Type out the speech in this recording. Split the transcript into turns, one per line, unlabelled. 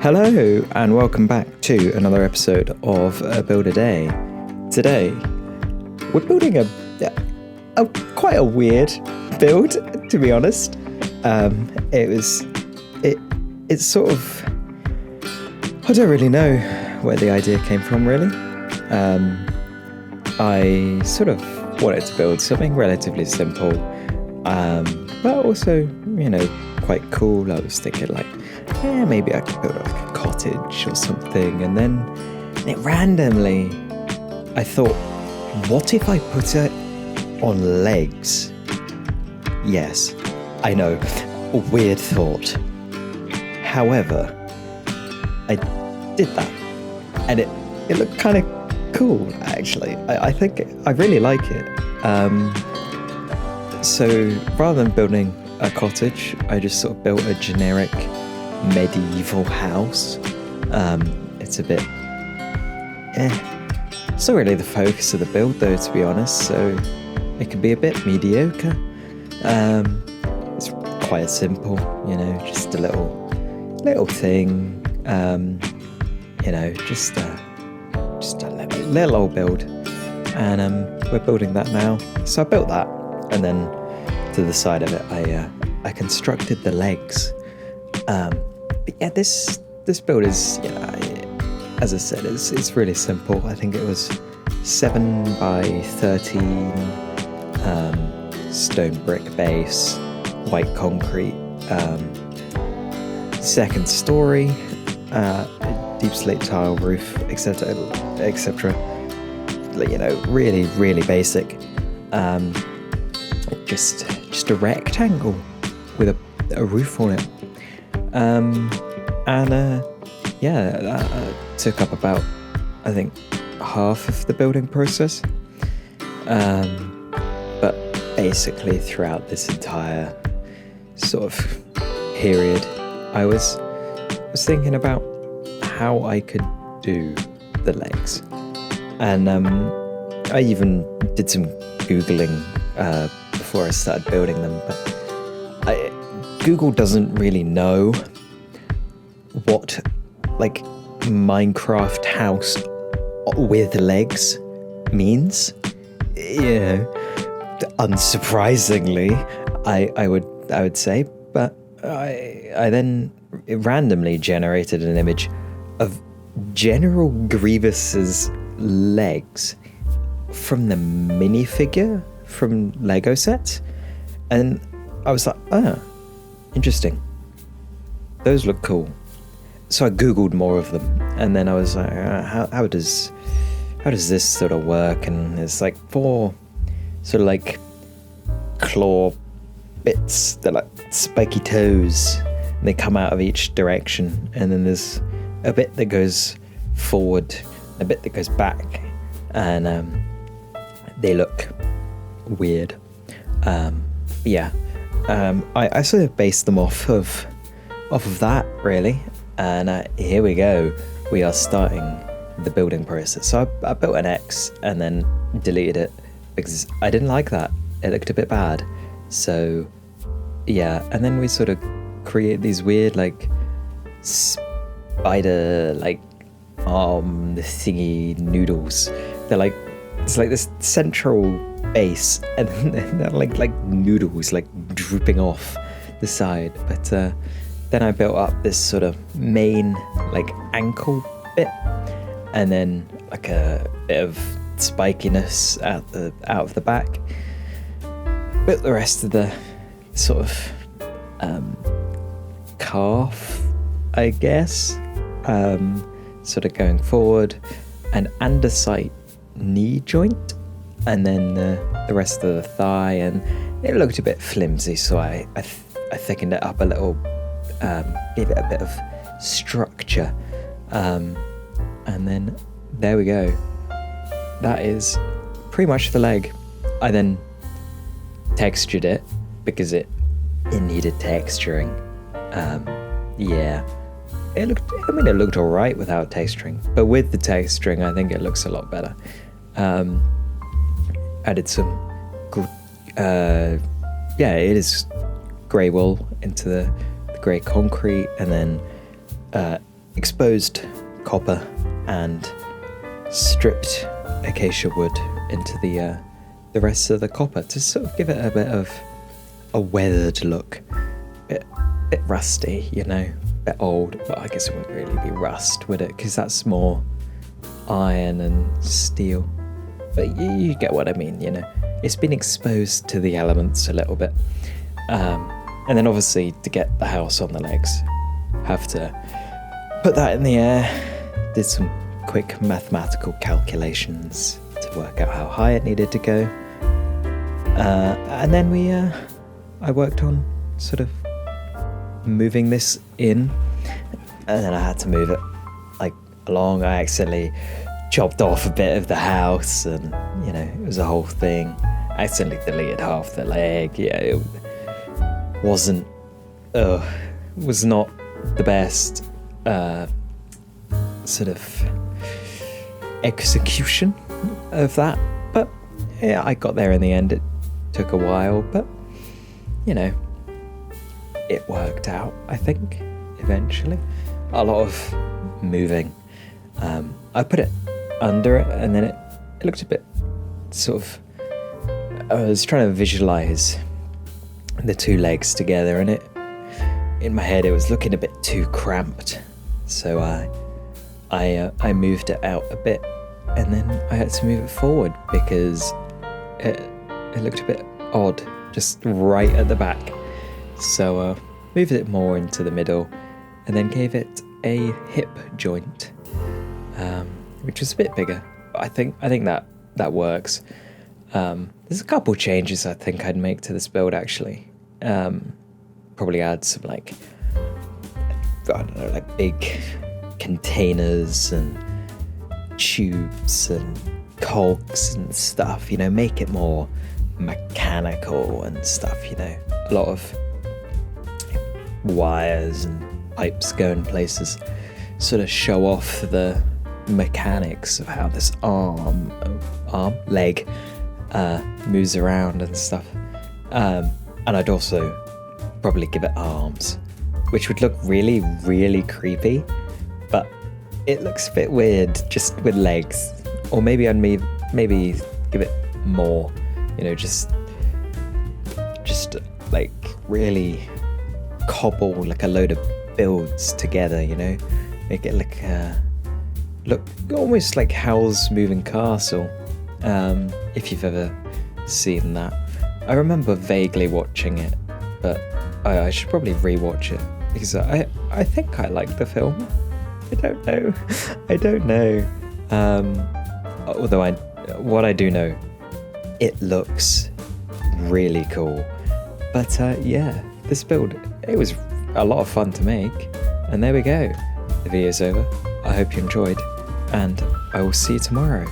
Hello and welcome back to another episode of Build a Day. Today, we're building a quite a weird build, to be honest. It's sort of, I don't really know where the idea came from, really. I sort of wanted to build something relatively simple, but also, quite cool. I was thinking maybe I could build a cottage or something, and then randomly I thought, what if I put it on legs? Yes, I know, a weird thought. However, I did that, and it looked kind of cool, actually. I think I really like it. So rather than building a cottage, I just sort of built a generic medieval house. It's a bit it's not really the focus of the build, though, to be honest, so it can be a bit mediocre. It's quite simple, just a little thing, just a little old build, and we're building that now. So I built that, and then to the side of it I constructed the legs. But yeah, this build is, as I said, it's really simple. I think it was 7 by 13 stone brick base, white concrete, second story, deep slate tile roof, etc. Really, really basic. Just a rectangle with a roof on it. That took up about, I think, half of the building process. But basically throughout this entire sort of period, I was thinking about how I could do the legs. And I even did some Googling before I started building them, but Google doesn't really know what Minecraft house with legs means. Unsurprisingly, I would say, but I then randomly generated an image of General Grievous's legs from the minifigure from Lego sets, and I was like, interesting, those look cool. So I googled more of them, and then I was like, how does this sort of work? And it's like 4 sort of claw bits, they're like spiky toes, and they come out of each direction, and then there's a bit that goes forward, a bit that goes back, and they look weird. I sort of based them off of that, really. And here we go. We are starting the building process. So I built an X and then deleted it because I didn't like that. It looked a bit bad. So yeah, and then we sort of create these weird spider arm thingy noodles. They're it's like this central base, and then they're like noodles drooping off the side. But then I built up this sort of main ankle bit, and then a bit of spikiness out of the back. Built the rest of the sort of calf, I guess, sort of going forward, an andesite knee joint, and then the rest of the thigh, and it looked a bit flimsy, so I thickened it up a little, gave it a bit of structure, and then there we go. That is pretty much the leg. I then textured it because it needed texturing. It looked alright without texturing, but with the texturing I think it looks a lot better. Added some it is grey wool into the grey concrete, and then exposed copper and stripped acacia wood into the rest of the copper to sort of give it a bit of a weathered look, bit rusty, you know, bit old. But I guess it wouldn't really be rust, would it? Because that's more iron and steel. But you get what I mean, you know. It's been exposed to the elements a little bit. And then obviously to get the house on the legs, have to put that in the air, did some quick mathematical calculations to work out how high it needed to go. And then I worked on sort of moving this in, and then I had to move it like along. I accidentally chopped off a bit of the house, and you know, it was a whole thing. I accidentally deleted half the leg. Yeah, it was not the best sort of execution of that, but yeah, I got there in the end. It took a while, but you know, it worked out, I think, eventually. A lot of moving. I put it under it, and then it looked a bit sort of, I was trying to visualize the two legs together, and in my head it was looking a bit too cramped, so I moved it out a bit, and then I had to move it forward because it looked a bit odd just right at the back. So moved it more into the middle, and then gave it a hip joint, which was a bit bigger. But I think that works. There's a couple changes I think I'd make to this build actually. Probably add some like, I don't know, like big containers and tubes and cogs and stuff, you know, make it more mechanical and stuff, you know, a lot of wires and pipes going places, sort of show off the mechanics of how this leg moves around and stuff. And I'd also probably give it arms, which would look really, really creepy, but it looks a bit weird just with legs. Or maybe I'd maybe give it more, you know, just like really cobble like a load of builds together, you know, make it look almost like Howl's Moving Castle, if you've ever seen that. I remember vaguely watching it, but I should probably rewatch it because I think I like the film. I don't know. Although what I do know, it looks really cool. But yeah, this build, it was a lot of fun to make. And there we go. The video's over. I hope you enjoyed, and I will see you tomorrow.